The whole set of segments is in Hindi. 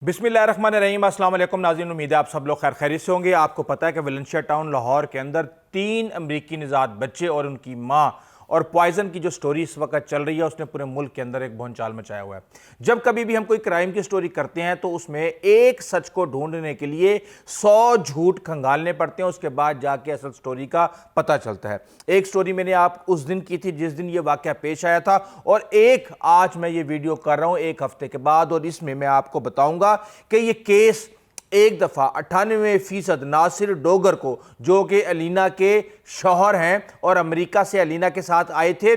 बिस्मिल्लाहिर्रहमानिर्रहीम। अस्सलाम वालेकुम नाज़रीन, उम्मीद है आप सब लोग खैर खैरियत से होंगे। आपको पता है कि वेलेंशिया टाउन लाहौर के अंदर 3 अमरीकी निजात बच्चे और उनकी माँ और पॉइजन की जो स्टोरी इस वक्त चल रही है उसने पूरे मुल्क के अंदर एक भौंचाल मचाया हुआ है। जब कभी भी हम कोई क्राइम की स्टोरी करते हैं तो उसमें एक सच को ढूंढने के लिए 100 झूठ खंगालने पड़ते हैं, उसके बाद जाके असल स्टोरी का पता चलता है। एक स्टोरी मैंने आप उस दिन की थी जिस दिन ये वाकया पेश आया था, और एक आज मैं ये वीडियो कर रहा हूं 1 हफ्ते के बाद, और इसमें मैं आपको बताऊंगा कि ये केस एक दफ़ा 98% नासिर डोगर को, जो कि अलीना के शौहर हैं और अमेरिका से अलीना के साथ आए थे,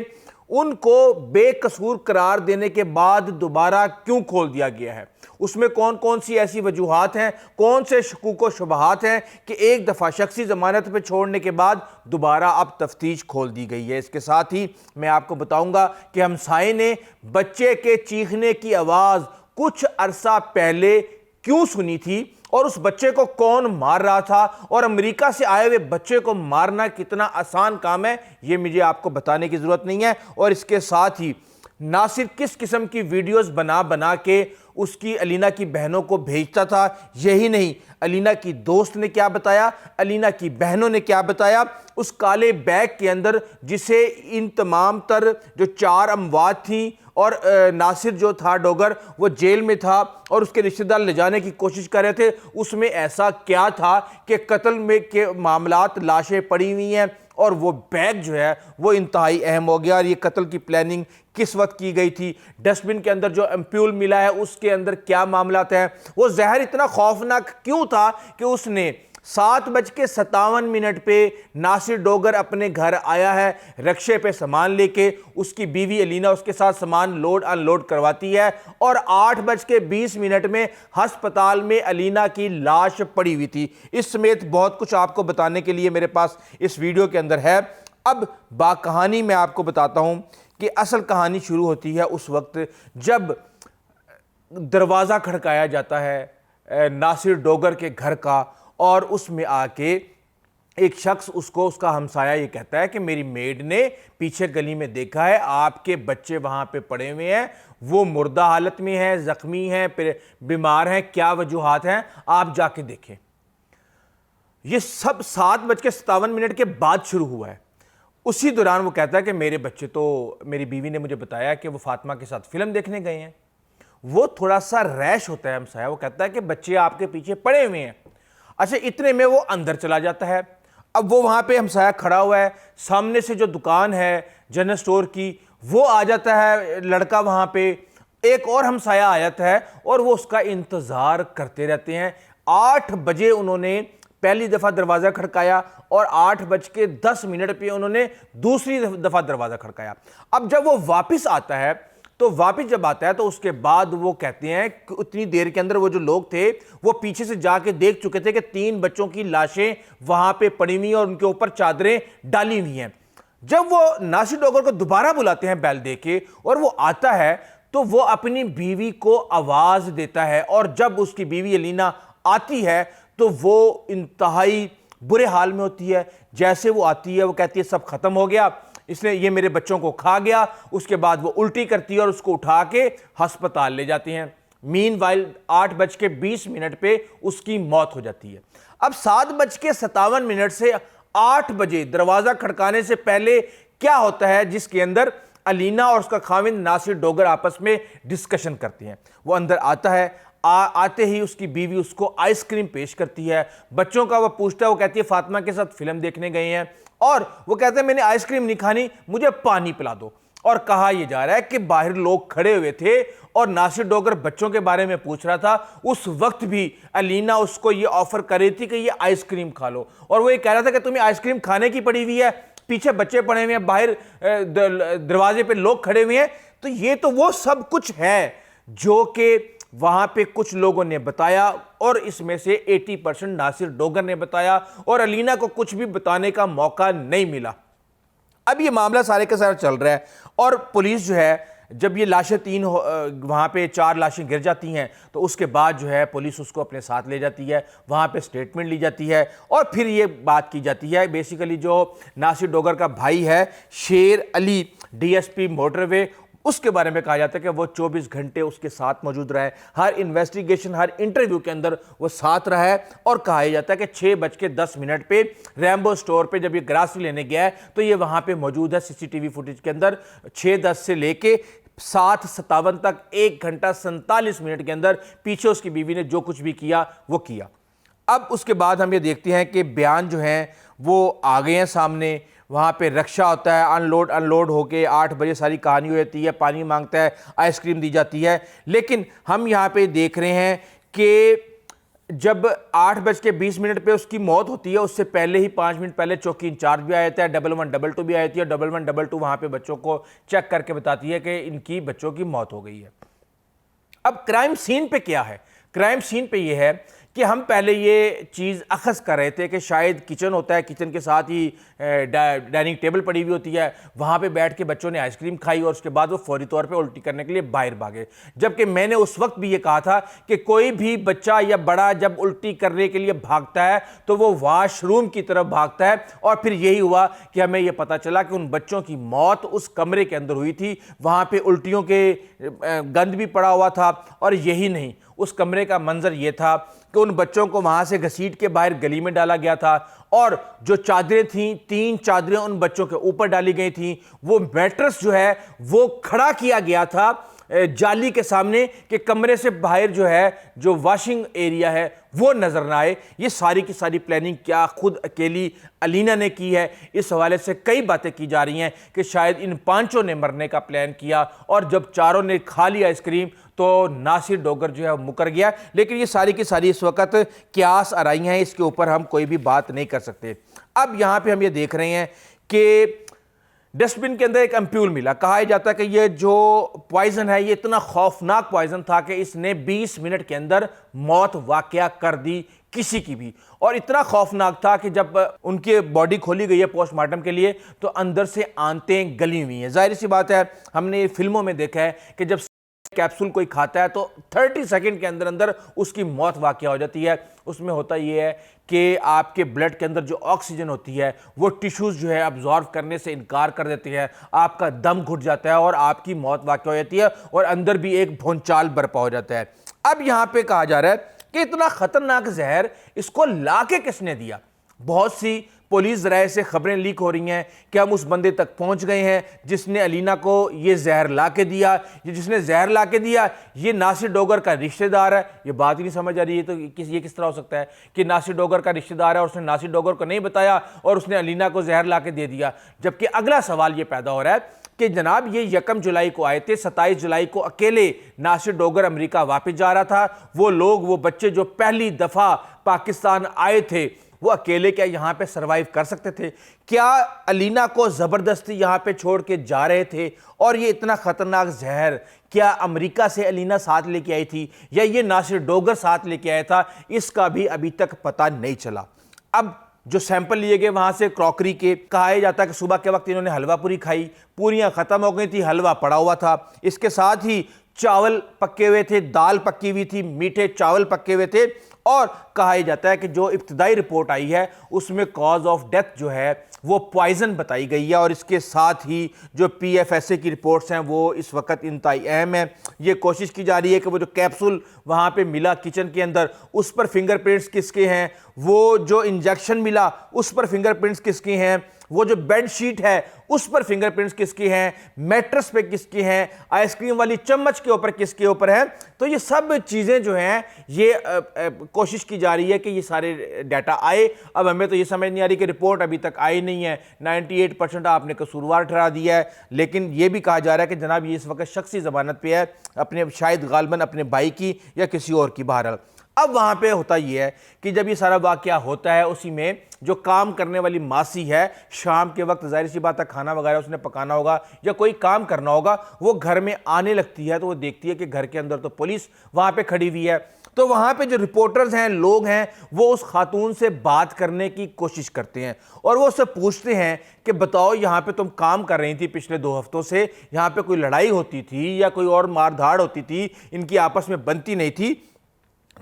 उनको बेकसूर करार देने के बाद दोबारा क्यों खोल दिया गया है। उसमें कौन कौन सी ऐसी वजूहात हैं, कौन से शकूक व शुबहात हैं कि एक दफ़ा शख्सी ज़मानत पर छोड़ने के बाद दोबारा अब तफ्तीश खोल दी गई है। इसके साथ ही मैं आपको बताऊंगा कि हमसाये ने बच्चे के चीखने की आवाज़ कुछ अरसा पहले क्यों सुनी थी, और उस बच्चे को कौन मार रहा था, और अमेरिका से आए हुए बच्चे को मारना कितना आसान काम है ये मुझे आपको बताने की ज़रूरत नहीं है। और इसके साथ ही नासिर किस किस्म की वीडियोस बना बना के उसकी अलीना की बहनों को भेजता था, यही नहीं अलीना की दोस्त ने क्या बताया, अलीना की बहनों ने क्या बताया, उस काले बैग के अंदर जिसे इन तमाम तर जो 4 अमवात थी और नासिर जो था डोगर वो जेल में था और उसके रिश्तेदार ले जाने की कोशिश कर रहे थे, उसमें ऐसा क्या था कि कत्ल में के मामलात लाशें पड़ी हुई हैं और वो बैग जो है वो इंतहाई अहम हो गया। और ये कत्ल की प्लानिंग किस वक्त की गई थी, डस्टबिन के अंदर जो एम्प्यूल मिला है उसके अंदर क्या मामलात हैं, वो जहर इतना खौफनाक क्यों था कि उसने 7:57 पे नासिर डोगर अपने घर आया है, रक्शे पे सामान लेके, उसकी बीवी अलीना उसके साथ सामान लोड अनलोड करवाती है, और 8:20 में हस्पताल में अलीना की लाश पड़ी हुई थी। इस समेत बहुत कुछ आपको बताने के लिए मेरे पास इस वीडियो के अंदर है। अब बाकहानी मैं आपको बताता हूं कि असल कहानी शुरू होती है उस वक्त जब दरवाज़ा खड़काया जाता है नासिर डोगर के घर का, और उसमें आके एक शख्स उसको, उसका हमसाया ये कहता है कि मेरी मेड ने पीछे गली में देखा है आपके बच्चे वहाँ पे पड़े हुए हैं, वो मुर्दा हालत में हैं, ज़ख्मी हैं, बीमार हैं, क्या वजूहात हैं, आप जाके देखें। ये सब 7:57 के बाद शुरू हुआ है। उसी दौरान वो कहता है कि मेरे बच्चे तो, मेरी बीवी ने मुझे बताया कि वो फातिमा के साथ फिल्म देखने गए हैं। वो थोड़ा सा रैश होता है हमसाया, वो कहता है कि बच्चे आपके पीछे पड़े हुए हैं। अच्छा, इतने में वो अंदर चला जाता है। अब वो वहाँ पे हमसाया खड़ा हुआ है, सामने से जो दुकान है जनरल स्टोर की वो आ जाता है लड़का, वहाँ पे एक और हमसाया आ जाता है और वो उसका इंतज़ार करते रहते हैं। 8 बजे उन्होंने पहली दफ़ा दरवाज़ा खड़काया और 8:10 पे उन्होंने दूसरी दफ़ा दरवाज़ा खड़काया। अब जब वो वापस आता है तो वापस जब आता है तो उसके बाद वो कहते हैं कि उतनी देर के अंदर वो जो लोग थे वो पीछे से जाके देख चुके थे कि 3 बच्चों की लाशें वहां पे पड़ी हुई और उनके ऊपर चादरें डाली हुई हैं। जब वो नासिर डोगर को दोबारा बुलाते हैं बैल दे के और वो आता है तो वो अपनी बीवी को आवाज देता है, और जब उसकी बीवी अलीना आती है तो वो इंतहाई बुरे हाल में होती है। जैसे वो आती है वो कहती है सब खत्म हो गया, इसने ये मेरे बच्चों को खा गया। उसके बाद वो उल्टी करती है और उसको उठा के अस्पताल ले जाते हैं। मीनवाइल 8:20 पे उसकी मौत हो जाती है। अब 7:57 से 8 बजे दरवाजा खड़काने से पहले क्या होता है जिसके अंदर अलीना और उसका खाविंद नासिर डोगर आपस में डिस्कशन करते हैं। वो अंदर आता है, आते ही उसकी बीवी उसको आइसक्रीम पेश करती है। बच्चों का वो पूछता है, वो कहती है फातिमा के साथ फिल्म देखने गए हैं, और वो कहते हैं मैंने आइसक्रीम नहीं खानी, मुझे पानी पिला दो। और कहा यह जा रहा है कि बाहर लोग खड़े हुए थे और नासिर डोगर बच्चों के बारे में पूछ रहा था। उस वक्त भी अलीना उसको ये ऑफर कर रही थी कि ये आइसक्रीम खा लो, और वो ये कह रहा था कि तुम्हें आइसक्रीम खाने की पड़ी हुई है, पीछे बच्चे पड़े हुए हैं, बाहर दरवाजे पे लोग खड़े हुए हैं। तो ये तो वो सब कुछ है जो कि वहां पे कुछ लोगों ने बताया, और इसमें से 80% नासिर डोगर ने बताया, और अलीना को कुछ भी बताने का मौका नहीं मिला। अब ये मामला सारे का सारा चल रहा है, और पुलिस जो है जब ये लाशें 3 वहाँ पे 4 लाशें गिर जाती हैं तो उसके बाद जो है पुलिस उसको अपने साथ ले जाती है, वहाँ पे स्टेटमेंट ली जाती है, और फिर ये बात की जाती है। बेसिकली जो नासिर डोगर का भाई है शेर अली, DSP मोटरवे, उसके बारे में कहा जाता है कि वो 24 घंटे उसके साथ मौजूद रहा है, हर इन्वेस्टिगेशन, हर इंटरव्यू के अंदर वो साथ रहा है। और कहा जाता है कि 6:10 पे रैम्बो स्टोर पे जब ये ग्रासरी लेने गया है तो ये वहां पे मौजूद है सीसीटीवी फुटेज के अंदर। 6:10 से लेके 7:57 तक 1 घंटा 47 मिनट के अंदर पीछे उसकी बीवी ने जो कुछ भी किया वो किया। अब उसके बाद हम ये देखते हैं कि बयान जो हैं वो आ गए हैं सामने। वहाँ पे रक्षा होता है, अनलोड होके 8 बजे सारी कहानी हो जाती है, पानी मांगता है, आइसक्रीम दी जाती है। लेकिन हम यहाँ पे देख रहे हैं कि जब 8:20 पे उसकी मौत होती है, उससे पहले ही 5 मिनट पहले चौकी इंचार्ज भी आ जाता है, 1112 भी आ जाती है। 1112 वहाँ पे बच्चों को चेक करके बताती है कि इनकी बच्चों की मौत हो गई है। अब क्राइम सीन पे क्या है? क्राइम सीन पे ये है कि हम पहले ये चीज़ अखज़ कर रहे थे कि शायद किचन होता है, किचन के साथ ही डाइनिंग टेबल पड़ी हुई होती है, वहाँ पे बैठ के बच्चों ने आइसक्रीम खाई और उसके बाद वो फौरी तौर पे उल्टी करने के लिए बाहर भागे। जबकि मैंने उस वक्त भी ये कहा था कि कोई भी बच्चा या बड़ा जब उल्टी करने के लिए भागता है तो वो वॉशरूम की तरफ भागता है। और फिर यही हुआ कि हमें यह पता चला कि उन बच्चों की मौत उस कमरे के अंदर हुई थी। वहाँ पर उल्टियों के गंद भी पड़ा हुआ था। और यही नहीं, उस कमरे का मंजर यह था कि उन बच्चों को वहां से घसीट के बाहर गली में डाला गया था और जो चादरें थीं, 3 चादरें उन बच्चों के ऊपर डाली गई थीं। वो मैट्रेस जो है वो खड़ा किया गया था जाली के सामने कि कमरे से बाहर जो है जो वॉशिंग एरिया है वो नजर ना आए। ये सारी की सारी प्लानिंग क्या खुद अकेली अलीना ने की है? इस हवाले से कई बातें की जा रही हैं कि शायद इन 5 ने मरने का प्लान किया और जब 4 ने खा लिया आइसक्रीम तो नासिर डोगर जो है मुकर गया। लेकिन ये सारी की सारी इस वक्त क्यास आराई हैं, इसके ऊपर हम कोई भी बात नहीं कर सकते। अब यहां पे हम ये देख रहे हैं कि डस्टबिन के अंदर एक एम्प्यूल मिला। कहा जाता है कि ये जो पॉइजन है ये इतना खौफनाक पॉइजन था कि इसने 20 मिनट के अंदर मौत वाकया कर दी किसी की भी। और इतना खौफनाक था कि जब उनकी बॉडी खोली गई है पोस्टमार्टम के लिए तो अंदर से आंतें गली हुई हैं। जाहिर सी बात है, हमने फिल्मों में देखा है कि जब कैप्सूल कोई खाता है तो 30 सेकंड के अंदर अंदर उसकी मौत वाकया हो जाती है। उसमें होता यह है कि आपके ब्लड के अंदर जो ऑक्सीजन होती है वो टिश्यूज जो है अब्जॉर्व करने से इनकार कर देती है, आपका दम घुट जाता है और आपकी मौत वाकया हो जाती है और अंदर भी एक भूचाल बर्पा हो जाता है। अब यहां पे कहा जा रहा है कि इतना खतरनाक जहर इसको लाके किसने दिया? बहुत सी पुलिस ज़राए से खबरें लीक हो रही हैं कि हम उस बंदे तक पहुंच गए हैं जिसने अलीना को ये जहर ला के दिया। ये जिसने जहर ला के दिया ये नासिर डोगर का रिश्तेदार है। ये बात ही नहीं समझ आ रही है तो ये किस तरह हो सकता है कि नासिर डोगर का रिश्तेदार है और उसने नासिर डोगर को नहीं बताया और उसने अलीना को जहर ला के दे दिया। जबकि अगला सवाल ये पैदा हो रहा है कि जनाब ये 1 जुलाई को आए थे, 27 जुलाई को अकेले नासिर डोगर अमेरिका वापस जा रहा था। वो लोग, वो बच्चे जो पहली दफ़ा पाकिस्तान आए थे वो अकेले क्या यहाँ पे सरवाइव कर सकते थे? क्या अलीना को ज़बरदस्ती यहाँ पे छोड़ के जा रहे थे? और ये इतना ख़तरनाक जहर क्या अमेरिका से अलीना साथ लेके आई थी या ये नासिर डोगर साथ लेके आया था? इसका भी अभी तक पता नहीं चला। अब जो सैंपल लिए गए वहाँ से क्रॉकरी के, कहा जाता है कि सुबह के वक्त इन्होंने हलवा पूरी खाई, पूरियाँ ख़त्म हो गई थी, हलवा पड़ा हुआ था। इसके साथ ही चावल पके हुए थे, दाल पकी हुई थी, मीठे चावल पके हुए थे। और कहा जाता है कि जो इब्तिदाई रिपोर्ट आई है उसमें कॉज ऑफ डेथ जो है वो पॉइजन बताई गई है। और इसके साथ ही जो PFSA की रिपोर्ट्स हैं वो इस वक्त इंतहाई अहम है। ये कोशिश की जा रही है कि वो जो कैप्सूल वहाँ पे मिला किचन के अंदर उस पर फिंगरप्रिंट्स किसके हैं, वो जो इंजेक्शन मिला उस पर फिंगरप्रिंट्स किसके हैं, वो जो बेड शीट है उस पर फिंगरप्रिंट्स किसकी हैं, मैट्रेस पे किसकी हैं, आइसक्रीम वाली चम्मच के ऊपर किसके ऊपर है। तो ये सब चीज़ें जो हैं ये कोशिश की जा रही है कि ये सारे डाटा आए। अब हमें तो ये समझ नहीं आ रही कि रिपोर्ट अभी तक आई नहीं है। 98% आपने कसूरवार ठहरा दिया है। लेकिन ये भी कहा जा रहा है कि जनाब ये इस वक्त शख्सी ज़मानत पे है, अपने शायद गालबन अपने भाई की या किसी और की। बहरहाल अब वहाँ पे होता ये है कि जब ये सारा वाक़या होता है उसी में जो काम करने वाली मासी है, शाम के वक्त जाहिर सी बात है खाना वगैरह उसने पकाना होगा या कोई काम करना होगा, वो घर में आने लगती है तो वो देखती है कि घर के अंदर तो पुलिस वहाँ पे खड़ी हुई है। तो वहाँ पे जो रिपोर्टर्स हैं, लोग हैं, वो उस खातून से बात करने की कोशिश करते हैं और वो उससे पूछते हैं कि बताओ यहाँ पे तुम काम कर रही थी पिछले 2 हफ्तों से, यहाँ पे कोई लड़ाई होती थी या कोई और मारधाड़ होती थी, इनकी आपस में बनती नहीं थी?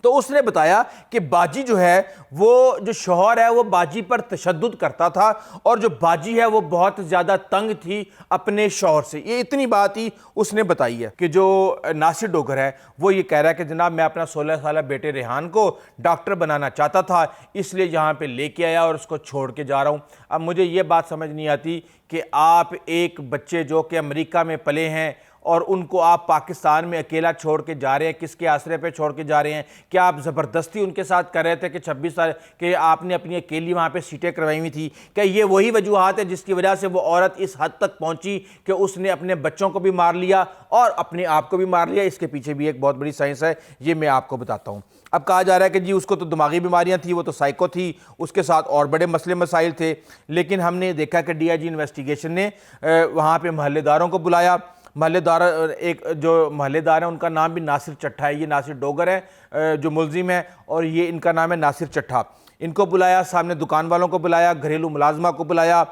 तो उसने बताया कि बाजी जो है वो जो शौहर है वो बाजी पर तशद्दुद करता था और जो बाजी है वो बहुत ज़्यादा तंग थी अपने शौहर से। ये इतनी बात ही उसने बताई है कि जो नासिर डोगर है वो ये कह रहा है कि जनाब मैं अपना 16 साल बेटे रेहान को डॉक्टर बनाना चाहता था, इसलिए यहाँ पे लेके आया और उसको छोड़ के जा रहा हूँ। अब मुझे ये बात समझ नहीं आती कि आप एक बच्चे जो कि अमेरिका में पले हैं और उनको आप पाकिस्तान में अकेला छोड़ के जा रहे हैं, किसके आसरे पे छोड़ के जा रहे हैं? क्या आप ज़बरदस्ती उनके साथ कर रहे थे कि 26 साल के आपने अपनी अकेली वहाँ पे सीटें करवाई हुई थी? क्या ये वही वजूहात है जिसकी वजह से वो औरत इस हद तक पहुँची कि उसने अपने बच्चों को भी मार लिया और अपने आप को भी मार लिया? इसके पीछे भी एक बहुत बड़ी साइंस है, ये मैं आपको बताता हूँ। अब कहा जा रहा है कि जी उसको तो दिमागी बीमारियां थी, वो तो साइको थी, उसके साथ और बड़े मसले मसाइल थे। लेकिन हमने देखा कि डीआईजी इन्वेस्टिगेशन ने वहाँ पे महल्लेदारों को बुलाया। महल्लेदार, एक जो महल्लेदार है उनका नाम भी नासिर चट्ठा है, ये नासिर डोगर है जो मुलजिम है और ये इनका नाम है नासिर चट्ठा। इनको बुलाया, सामने दुकान वालों को बुलाया, घरेलू मुलाजमा को बुलाया,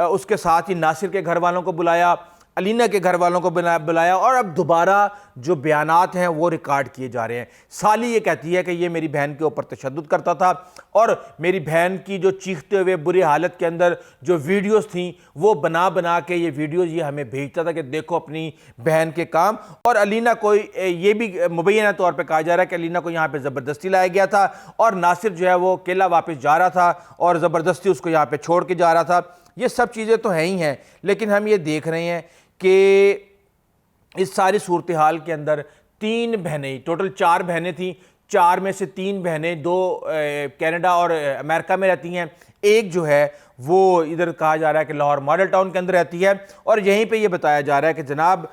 उसके साथ ही नासिर के घर वालों को बुलाया, अलीना के घर वालों को बुलाया और अब दोबारा जो बयानात हैं वो रिकॉर्ड किए जा रहे हैं। साली ये कहती है कि ये मेरी बहन के ऊपर तशद्दुद करता था और मेरी बहन की जो चीखते हुए बुरी हालत के अंदर जो वीडियोस थी वो बना बना के ये वीडियोस ये हमें भेजता था कि देखो अपनी बहन के काम। और अलीना को ये भी मुबैना तौर पे कहा जा रहा है कि अलीना को यहाँ पे ज़बरदस्ती लाया गया था और नासिर जो है वो अकेला वापस जा रहा था और ज़बरदस्ती उसको यहाँ पर छोड़ के जा रहा था। ये सब चीज़ें तो हैं ही हैं, लेकिन हम ये देख रहे हैं कि इस सारी सूरत हाल के अंदर 3 बहनें, टोटल 4 बहनें थीं, 4 में से 3 बहनें 2 कनाडा और अमेरिका में रहती हैं, एक जो है वो इधर कहा जा रहा है कि लाहौर मॉडल टाउन के अंदर रहती है। और यहीं पे ये बताया जा रहा है कि जनाब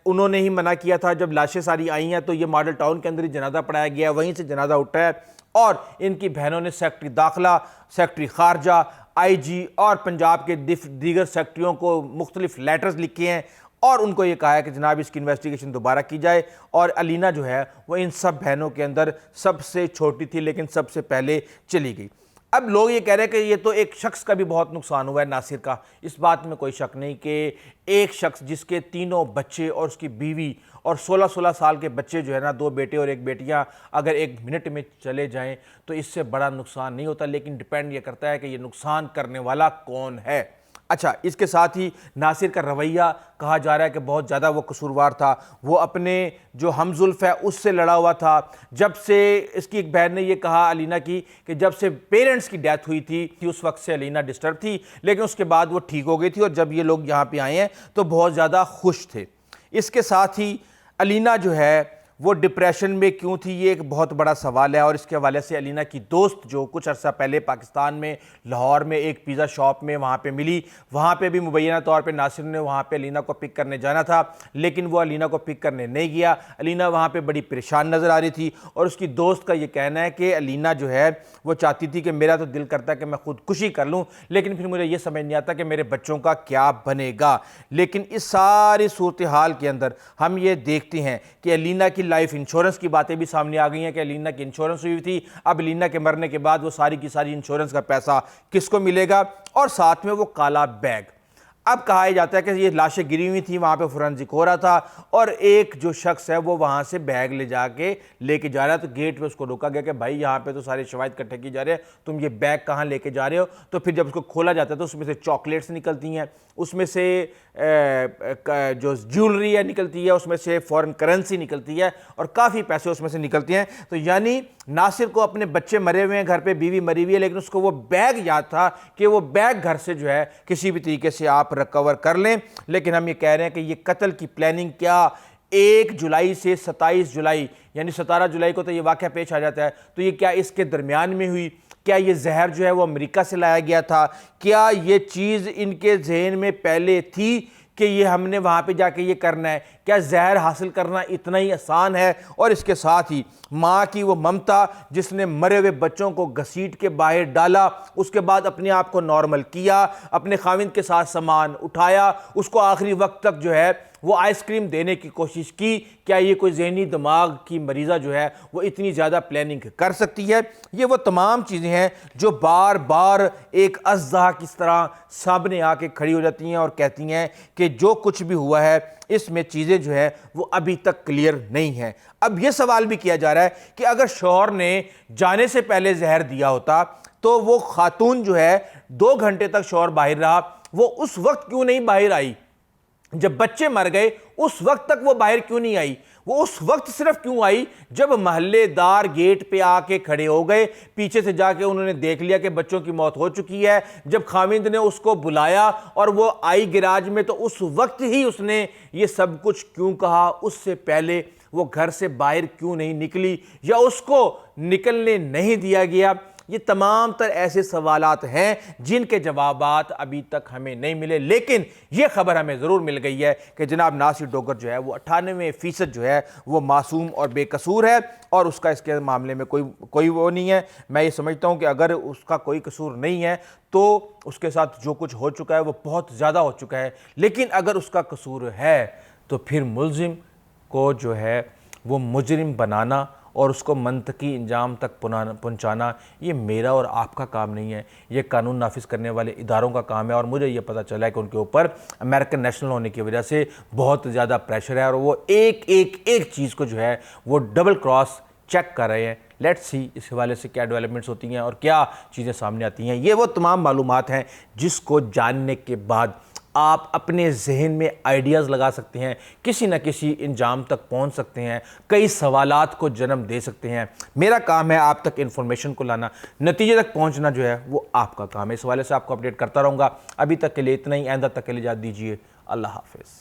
उन्होंने ही मना किया था, जब लाशें सारी आई हैं तो ये मॉडल टाउन के अंदर ही जनाजा पढ़ाया गया, वहीं से जनाजा उठा है और इनकी बहनों ने सेक्रेटरी दाखिला, सेक्रेटरी खारजा, आईजी और पंजाब के दीगर सेक्रेटरियों को मुख्तलिफ लेटर्स लिखे हैं और उनको ये कहा है कि जनाब इसकी इन्वेस्टिगेशन दोबारा की जाए। और अलीना जो है वो इन सब बहनों के अंदर सबसे छोटी थी लेकिन सबसे पहले चली गई। अब लोग ये कह रहे हैं कि ये तो एक शख्स का भी बहुत नुकसान हुआ है, नासिर का, इस बात में कोई शक नहीं कि एक शख्स जिसके 3 बच्चे और उसकी बीवी और 16-16 साल के बच्चे जो है ना, 2 बेटे और 1 बेटियां अगर 1 मिनट में चले जाएं तो इससे बड़ा नुकसान नहीं होता, लेकिन डिपेंड ये करता है कि ये नुकसान करने वाला कौन है। अच्छा, इसके साथ ही नासिर का रवैया कहा जा रहा है कि बहुत ज़्यादा वो कसूरवार था, वो अपने जो हमजुल्फ है उससे लड़ा हुआ था। जब से इसकी एक बहन ने ये कहा अलीना की कि जब से पेरेंट्स की डेथ हुई थी उस वक्त से अलीना डिस्टर्ब थी, लेकिन उसके बाद वो ठीक हो गई थी और जब ये लोग यहाँ पे आए हैं तो बहुत ज़्यादा खुश थे। इसके साथ ही अलीना जो है वो डिप्रेशन में क्यों थी, ये एक बहुत बड़ा सवाल है और इसके हवाले से अलीना की दोस्त जो कुछ अर्सा पहले पाकिस्तान में लाहौर में एक पिज़्ज़ा शॉप में वहाँ पे मिली, वहाँ पे भी मुबैना तौर पे नासिर ने वहाँ पे अलीना को पिक करने जाना था लेकिन वो अलीना को पिक करने नहीं गया। अलीना वहाँ पे बड़ी परेशान नज़र आ रही थी और उसकी दोस्त का ये कहना है कि अलीना जो है वो चाहती थी कि मेरा तो दिल करता है कि मैं खुदकुशी कर लूँ, लेकिन फिर मुझे ये समझ नहीं आता कि मेरे बच्चों का क्या बनेगा। लेकिन इस सारी सूरत हाल के अंदर हम ये देखते हैं कि अलीना की लाइफ इंश्योरेंस की बातें भी सामने आ गई हैं कि अलीना की इंश्योरेंस हुई थी, अब अलीना के मरने के बाद वो सारी की सारी इंश्योरेंस का पैसा किसको मिलेगा, और साथ में वो काला बैग। अब कहा जाता है कि ये लाशें गिरी हुई थी, वहाँ पे फोरेंसिक हो रहा था और एक जो शख्स है वो वहाँ से बैग लेके जा रहा है, तो गेट पे उसको रोका गया कि भाई यहाँ पे तो सारे शवाहिद इकट्ठे किए जा रहे हैं, तुम ये बैग कहाँ लेके जा रहे हो। तो फिर जब उसको खोला जाता है तो उसमें से चॉकलेट्स निकलती हैं, उसमें से जो ज्वेलरी है निकलती है, उसमें से फॉरेन करेंसी निकलती है और काफ़ी पैसे उसमें से निकलते हैं। तो यानी नासिर को अपने बच्चे मरे हुए हैं, घर पे बीवी मरी हुई है, लेकिन उसको वो बैग याद था कि वो बैग घर से जो है किसी भी तरीके से आप रिकवर कर लें। लेकिन हम ये कह रहे हैं कि ये कत्ल की प्लानिंग क्या 1 जुलाई से 27 जुलाई यानी 17 जुलाई को तो ये वाक़या पेश आ जाता है, तो ये क्या इसके दरमियान में हुई? क्या ये जहर जो है वो अमेरिका से लाया गया था? क्या ये चीज़ इनके जहन में पहले थी कि ये हमने वहाँ पे जाके ये करना है? क्या जहर हासिल करना इतना ही आसान है? और इसके साथ ही माँ की वो ममता जिसने मरे हुए बच्चों को घसीट के बाहर डाला, उसके बाद अपने आप को नॉर्मल किया, अपने खाविंद के साथ सामान उठाया, उसको आखिरी वक्त तक जो है वो आइसक्रीम देने की कोशिश की। क्या ये कोई जहनी दिमाग की मरीज़ा जो है वो इतनी ज़्यादा प्लानिंग कर सकती है? ये वो तमाम चीज़ें हैं जो बार बार एक अज़्ज़ा किस तरह सामने आके खड़ी हो जाती हैं और कहती हैं कि जो कुछ भी हुआ है इसमें चीज़ें जो है वो अभी तक क्लियर नहीं है। अब ये सवाल भी किया जा रहा है कि अगर शौहर ने जाने से पहले जहर दिया होता तो वो खातून जो है 2 घंटे तक शौहर बाहर रहा, वो उस वक्त क्यों नहीं बाहर आई? जब बच्चे मर गए उस वक्त तक वो बाहर क्यों नहीं आई? वो उस वक्त सिर्फ क्यों आई जब महल्लेदार गेट पे आके खड़े हो गए, पीछे से जाके उन्होंने देख लिया कि बच्चों की मौत हो चुकी है। जब खामिंद ने उसको बुलाया और वो आई गिराज में तो उस वक्त ही उसने ये सब कुछ क्यों कहा? उससे पहले वो घर से बाहर क्यों नहीं निकली या उसको निकलने नहीं दिया गया? ये तमाम तर ऐसे सवालात हैं जिनके जवाबात अभी तक हमें नहीं मिले, लेकिन ये खबर हमें ज़रूर मिल गई है कि जनाब नासिर डोगर जो है वो 98% जो है वो मासूम और बेकसूर है और उसका इसके मामले में कोई वो नहीं है। मैं ये समझता हूँ कि अगर उसका कोई कसूर नहीं है तो उसके साथ जो कुछ हो चुका है वो बहुत ज़्यादा हो चुका है, लेकिन अगर उसका कसूर है तो फिर मुल्ज़िम को जो है वो मुजरिम बनाना और उसको मंतकी इंजाम तक पहुंचाना ये मेरा और आपका काम नहीं है, ये कानून नाफिज करने वाले इदारों का काम है। और मुझे ये पता चला है कि उनके ऊपर अमेरिकन नेशनल होने की वजह से बहुत ज़्यादा प्रेशर है और वो एक चीज़ को जो है वो डबल क्रॉस चेक कर रहे हैं। लेट्स सी इस हवाले से क्या डेवलपमेंट्स होती हैं और क्या चीज़ें सामने आती हैं। ये वो तमाम मालूमात हैं जिसको जानने के बाद आप अपने जहन में आइडियाज़ लगा सकते हैं, किसी न किसी इंजाम तक पहुंच सकते हैं, कई सवालात को जन्म दे सकते हैं। मेरा काम है आप तक इन्फॉर्मेशन को लाना, नतीजे तक पहुंचना जो है वो आपका काम है। इस हवाले से आपको अपडेट करता रहूँगा। अभी तक के लिए इतना ही, आइंदा तक के लिए इजाज़त दीजिए। अल्लाह हाफ़िज़।